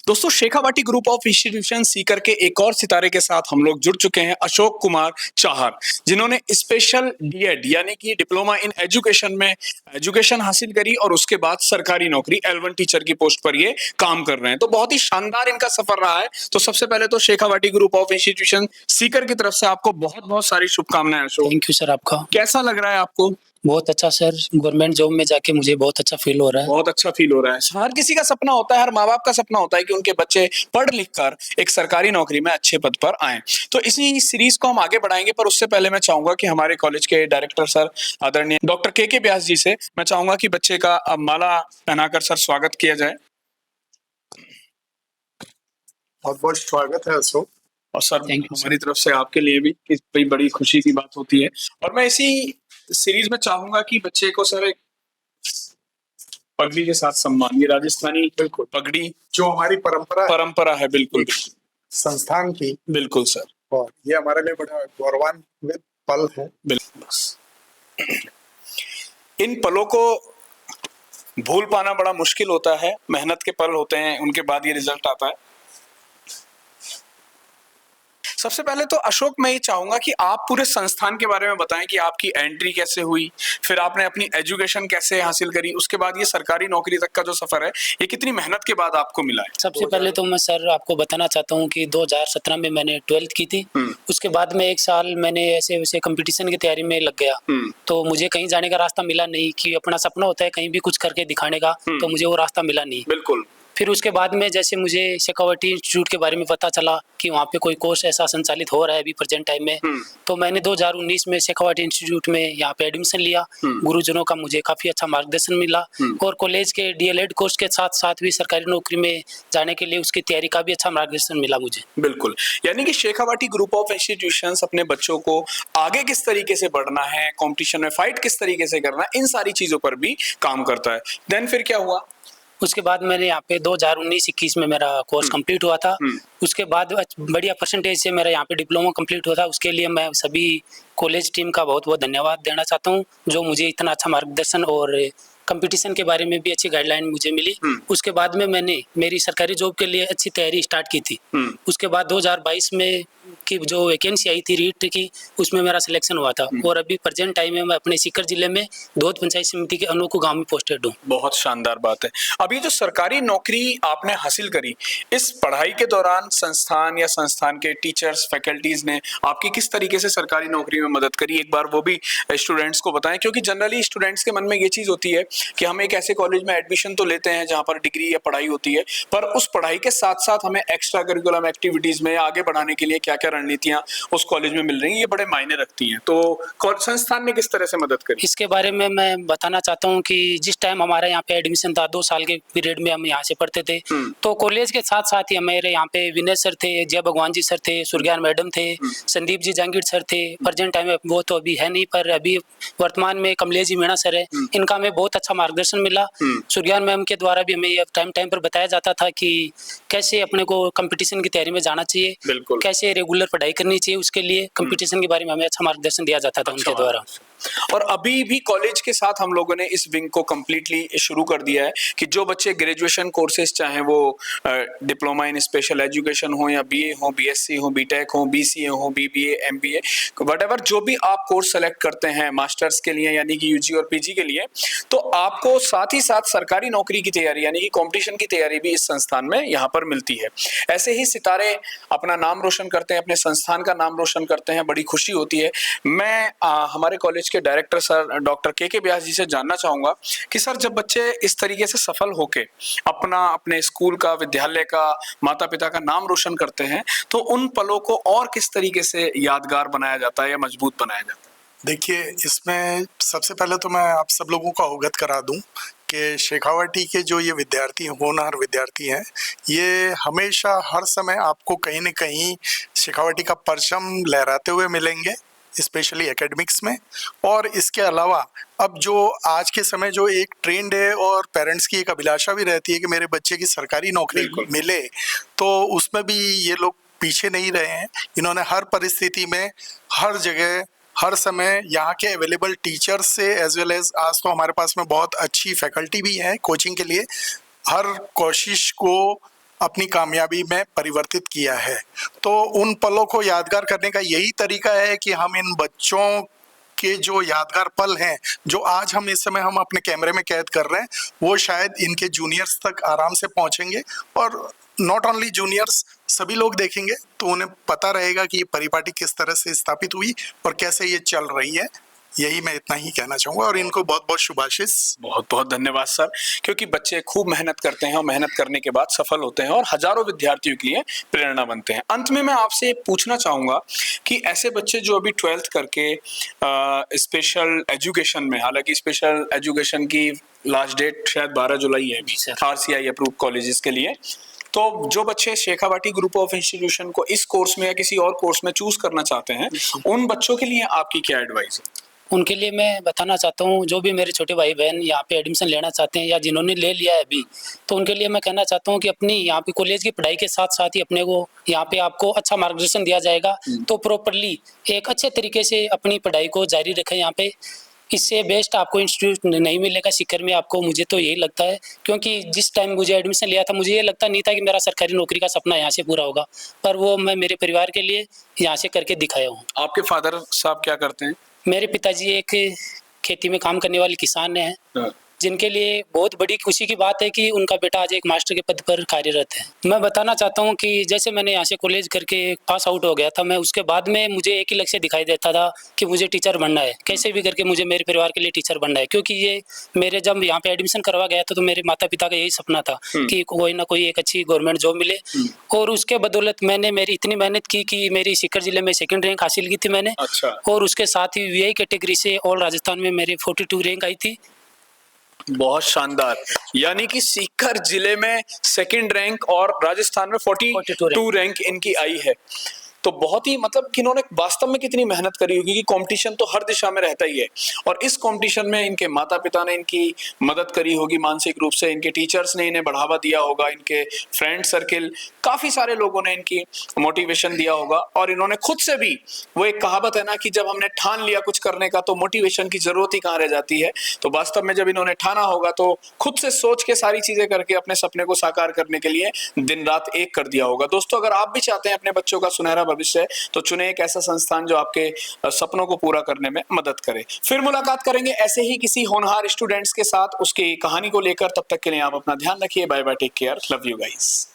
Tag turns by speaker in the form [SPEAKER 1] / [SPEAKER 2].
[SPEAKER 1] दोस्तों Shekhawati group of institution Sikar के एक और सितारे के साथ हम लोग जुड़ चुके हैं अशोक कुमार चाहर, जिन्होंने स्पेशल डीएड यानी कि डिप्लोमा इन एजुकेशन में एजुकेशन हासिल करी और उसके बाद सरकारी नौकरी L1 टीचर की पोस्ट पर ये काम कर रहे हैं। तो बहुत ही शानदार इनका सफर रहा है। तो सबसे पहले तो Shekhawati group of institution Sikar की तरफ से आपको बहुत बहुत सारी शुभकामनाएं अशोक।
[SPEAKER 2] थैंक यू सर आपका।
[SPEAKER 1] कैसा लग रहा है आपको?
[SPEAKER 2] बहुत अच्छा सर, गवर्नमेंट जॉब में जाके मुझे बहुत अच्छा फील हो रहा है।
[SPEAKER 1] बहुत अच्छा फील हो रहा है। हर किसी का सपना होता है, हर माँ बाप का सपना होता है कि उनके बच्चे पढ़ लिख कर एक सरकारी नौकरी में अच्छे पद पर आए। तो इसी सीरीज को हम आगे बढ़ाएंगे, पर उससे पहले मैं चाहूंगा कि हमारे कॉलेज के डायरेक्टर सर आदरणीय डॉक्टर के व्यास जी से मैं चाहूंगा कि बच्चे का माला पहनाकर सर स्वागत किया जाए।
[SPEAKER 3] बहुत बहुत स्वागत है अशोक।
[SPEAKER 1] और सर
[SPEAKER 2] Thank you,
[SPEAKER 1] हमारी तरफ से आपके लिए भी कोई बड़ी खुशी की बात होती है। और मैं इसी सीरीज में चाहूंगा कि बच्चे को सर एक पगड़ी के साथ सम्मान, ये राजस्थानी बिल्कुल पगड़ी
[SPEAKER 3] जो हमारी परंपरा
[SPEAKER 1] है, बिल्कुल
[SPEAKER 3] संस्थान की,
[SPEAKER 1] बिल्कुल सर,
[SPEAKER 3] और ये हमारे लिए बड़ा गौरवान्वित पल है।
[SPEAKER 1] बिल्कुल। बस इन पलों को भूल पाना बड़ा मुश्किल होता है, मेहनत के पल होते हैं, उनके बाद ये रिजल्ट आता है। सबसे पहले तो अशोक मैं ये चाहूंगा कि आप पूरे संस्थान के बारे में बताएं कि आपकी एंट्री कैसे हुई, फिर आपने अपनी एजुकेशन कैसे हासिल करी, उसके बाद ये सरकारी नौकरी तक का जो सफर है ये कितनी मेहनत के बाद आपको मिला है।
[SPEAKER 2] सबसे पहले तो मैं सर आपको बताना चाहता हूँ कि 2017 में मैंने 12th की थी। उसके बाद में एक साल मैंने ऐसे वैसे कंपटीशन की तैयारी में लग गया, तो मुझे कहीं जाने का रास्ता मिला नहीं। कि अपना सपना होता है कहीं भी कुछ करके दिखाने का, तो मुझे वो रास्ता मिला नहीं।
[SPEAKER 1] बिल्कुल।
[SPEAKER 2] फिर उसके बाद में जैसे मुझे शेखावाटी इंस्टीट्यूट के बारे में पता चला कि वहाँ पे कोई कोर्स ऐसा संचालित हो रहा है अभी प्रेजेंट टाइम में, तो मैंने 2019 में शेखावाटी इंस्टीट्यूट में यहाँ पे एडमिशन लिया। गुरुजनों का मुझे काफ़ी अच्छा मार्गदर्शन मिला और कॉलेज के डीएलएड कोर्स के साथ साथ भी सरकारी नौकरी में जाने के लिए उसकी तैयारी का भी अच्छा मार्गदर्शन मिला मुझे।
[SPEAKER 1] बिल्कुल, यानी कि शेखावाटी ग्रुप ऑफ इंस्टीट्यूशंस अपने बच्चों को आगे किस तरीके से बढ़ना है, कॉम्पिटिशन में फाइट किस तरीके से करना है, इन सारी चीजों पर भी काम करता है। देन फिर क्या हुआ?
[SPEAKER 2] उसके बाद मैंने यहाँ पे 2019-21 में मेरा कोर्स कंप्लीट हुआ था। उसके बाद बढ़िया परसेंटेज से मेरा यहाँ पे डिप्लोमा कंप्लीट हुआ था। उसके लिए मैं सभी कॉलेज टीम का बहुत बहुत धन्यवाद देना चाहता हूँ, जो मुझे इतना अच्छा मार्गदर्शन और कंपटीशन के बारे में भी अच्छी गाइडलाइन मुझे मिली। उसके बाद में मैंने मेरी सरकारी जॉब के लिए अच्छी तैयारी स्टार्ट की थी। उसके बाद 2022 में की जो वैकेंसी आई थी रीट की, उसमें मेरा सिलेक्शन हुआ था और अभी प्रेजेंट टाइम में मैं अपने सीकर जिले में दौद पंचायत समिति के अनोखू गांव में पोस्टेड हूँ।
[SPEAKER 1] बहुत शानदार बात है। अभी जो सरकारी नौकरी आपने हासिल करी, इस पढ़ाई के दौरान संस्थान या संस्थान के टीचर्स फैकल्टीज ने आपकी किस तरीके से सरकारी नौकरी में मदद करी, एक बार वो भी स्टूडेंट्स को बताएं। क्योंकि जनरली स्टूडेंट्स के मन में ये चीज होती है कि हम एक ऐसे कॉलेज में एडमिशन तो लेते हैं जहां पर डिग्री या पढ़ाई होती है, पर उस पढ़ाई के साथ साथ हमें एक्स्ट्रा करिकुलम एक्टिविटीज में आगे बढ़ाने के लिए क्या क्या रणनीतियां उस कॉलेज में मिल रही हैं, ये बड़े मायने रखती हैं। तो संस्थान ने किस तरह से मदद करी?
[SPEAKER 2] इसके बारे में मैं बताना चाहता हूँ कि जिस टाइम हमारे यहाँ पे एडमिशन था 2 साल के पीरियड में हम यहाँ से पढ़ते थे, तो कॉलेज के साथ साथ ही हमारे यहाँ पे विनय सर थे, जय भगवान जी सर थे, सूर्यज्ञान मैडम थे, संदीप जी जहांगीर सर थे। प्रेजेंट टाइम में वो तो अभी है नहीं, पर अभी वर्तमान में कमलेश जी मीणा सर है। इनका हमें बहुत अच्छा मार्गदर्शन मिला। सूर्यज्ञान मैम के द्वारा भी हमें टाइम पर बताया जाता था कि कैसे अपने को कंपटीशन की तैयारी में जाना चाहिए, कैसे रेगुलर पढ़ाई करनी चाहिए। उसके लिए कंपटीशन के बारे में हमें अच्छा मार्गदर्शन दिया जाता था उनके द्वारा।
[SPEAKER 1] और अभी भी कॉलेज के साथ हम लोगों ने इस विंग को कम्प्लीटली शुरू कर दिया है कि जो बच्चे ग्रेजुएशन कोर्सेज चाहे वो डिप्लोमा इन स्पेशल एजुकेशन हो या बीए हो, बीएससी हो, बीटेक हो, बीसीए हो, बीबीए, एमबीए, व्हाटएवर जो भी आप कोर्स सेलेक्ट करते हैं मास्टर्स के लिए यानी कि यूजी और पीजी के लिए, तो आपको साथ ही साथ सरकारी नौकरी की तैयारी यानी कि कॉम्पिटिशन की तैयारी भी इस संस्थान में यहाँ पर मिलती है। ऐसे ही सितारे अपना नाम रोशन करते हैं, अपने संस्थान का नाम रोशन करते हैं, बड़ी खुशी होती है। मैं हमारे कॉलेज के डायरेक्टर सर डॉक्टर के व्यास जी से जानना चाहूंगा कि सर जब बच्चे इस तरीके से सफल होके अपने स्कूल का, विद्यालय का, माता पिता का नाम रोशन करते हैं, तो उन पलों को और किस तरीके से यादगार बनाया जाता है या मजबूत बनाया जाता है?
[SPEAKER 3] देखिए, इसमें सबसे पहले तो मैं आप सब लोगों को अवगत करा दूं कि शेखावाटी के जो ये विद्यार्थी होनहार विद्यार्थी हैं, ये हमेशा हर समय आपको कहीं न कहीं शेखावाटी का परचम लहराते हुए मिलेंगे, स्पेशली एकेडमिक्स में। और इसके अलावा अब जो आज के समय जो एक ट्रेंड है और पेरेंट्स की एक अभिलाषा भी रहती है कि मेरे बच्चे की सरकारी नौकरी मिले, तो उसमें भी ये लोग पीछे नहीं रहे हैं। इन्होंने हर परिस्थिति में, हर जगह, हर समय यहाँ के अवेलेबल टीचर्स से एज वेल एज आज तो हमारे पास में बहुत अच्छी फैकल्टी भी है कोचिंग के लिए, हर कोशिश को अपनी कामयाबी में परिवर्तित किया है। तो उन पलों को यादगार करने का यही तरीका है कि हम इन बच्चों के जो यादगार पल हैं, जो आज हम इस समय हम अपने कैमरे में कैद कर रहे हैं, वो शायद इनके जूनियर्स तक आराम से पहुंचेंगे और नॉट ओनली जूनियर्स, सभी लोग देखेंगे तो उन्हें पता रहेगा कि ये परिपाटी किस तरह से स्थापित हुई और कैसे ये चल रही है। यही मैं इतना ही कहना चाहूँगा और इनको बहुत बहुत शुभाशीष।
[SPEAKER 1] बहुत बहुत धन्यवाद सर, क्योंकि बच्चे खूब मेहनत करते हैं और मेहनत करने के बाद सफल होते हैं और हजारों विद्यार्थियों के लिए प्रेरणा बनते हैं। अंत में मैं आपसे पूछना चाहूंगा कि ऐसे बच्चे जो अभी 12th करके स्पेशल एजुकेशन में, हालांकि स्पेशल एजुकेशन की लास्ट डेट शायद 12 जुलाई है अभी RCI अप्रूव कॉलेजेस के लिए, तो जो बच्चे शेखावाटी ग्रुप ऑफ इंस्टीट्यूशन को इस कोर्स में या किसी और कोर्स में चूज करना चाहते हैं, उन बच्चों के लिए आपकी क्या एडवाइस है?
[SPEAKER 2] उनके लिए मैं बताना चाहता हूँ, जो भी मेरे छोटे भाई बहन यहाँ पे एडमिशन लेना चाहते हैं या जिन्होंने ले लिया है अभी, तो उनके लिए मैं कहना चाहता हूँ कि अपनी यहाँ पे कॉलेज की पढ़ाई के साथ साथ ही अपने को यहाँ पे आपको अच्छा मार्गदर्शन दिया जाएगा, तो प्रॉपरली एक अच्छे तरीके से अपनी पढ़ाई को जारी रखें यहाँ पे। इससे बेस्ट आपको इंस्टीट्यूट नहीं मिलेगा सीकर में आपको, मुझे तो यही लगता है, क्योंकि जिस टाइम मुझे एडमिशन लिया था मुझे ये लगता नहीं था कि मेरा सरकारी नौकरी का सपना यहाँ से पूरा होगा, पर वो मैं मेरे परिवार के लिए यहाँ से करके दिखाया हूँ।
[SPEAKER 1] आपके फादर साहब क्या करते हैं?
[SPEAKER 2] मेरे पिताजी एक खेती में काम करने वाले किसान हैं, जिनके लिए बहुत बड़ी खुशी की बात है कि उनका बेटा आज एक मास्टर के पद पर कार्यरत है। मैं बताना चाहता हूं कि जैसे मैंने यहाँ से कॉलेज करके पास आउट हो गया था, मैं उसके बाद में मुझे एक ही लक्ष्य दिखाई देता था कि मुझे टीचर बनना है, कैसे भी करके मुझे मेरे परिवार के लिए टीचर बनना है, क्योंकि ये मेरे जब यहाँ पे एडमिशन करवा गया था तो मेरे माता पिता का यही सपना था कि कोई ना कोई एक अच्छी गवर्नमेंट जॉब मिले, और उसके बदौलत मैंने मेरी इतनी मेहनत की कि मेरी सीकर जिले में 2nd रैंक हासिल की थी मैंने।
[SPEAKER 1] अच्छा।
[SPEAKER 2] और उसके साथ ही VI कैटेगरी से ऑल राजस्थान में मेरी 42 रैंक आई थी।
[SPEAKER 1] बहुत शानदार, यानी कि सीकर जिले में 2nd रैंक और राजस्थान में 42 रैंक इनकी आई है। तो बहुत ही मतलब कि इन्होंने वास्तव में कितनी मेहनत करी होगी, कि कंपटीशन तो हर दिशा में रहता ही है, और इस कंपटीशन में इनके माता पिता ने इनकी मदद करी होगी मानसिक रूप से, इनके टीचर्स ने इन्हें बढ़ावा दिया होगा, इनके फ्रेंड सर्किल, काफी सारे लोगों ने इनकी मोटिवेशन दिया होगा, और इन्होंने खुद से भी, वो एक कहावत है ना कि जब हमने ठान लिया कुछ करने का तो मोटिवेशन की जरूरत ही कहाँ रह जाती है। तो वास्तव में जब इन्होंने ठाना होगा तो खुद से सोच के सारी चीजें करके अपने सपने को साकार करने के लिए दिन रात एक कर दिया होगा। दोस्तों, अगर आप भी चाहते हैं अपने बच्चों का सुनहरा भविष्य, तो चुने एक ऐसा संस्थान जो आपके सपनों को पूरा करने में मदद करे। फिर मुलाकात करेंगे ऐसे ही किसी होनहार स्टूडेंट्स के साथ उसकी कहानी को लेकर। तब तक के लिए आप अपना ध्यान रखिए। Bye bye, take care, love you guys.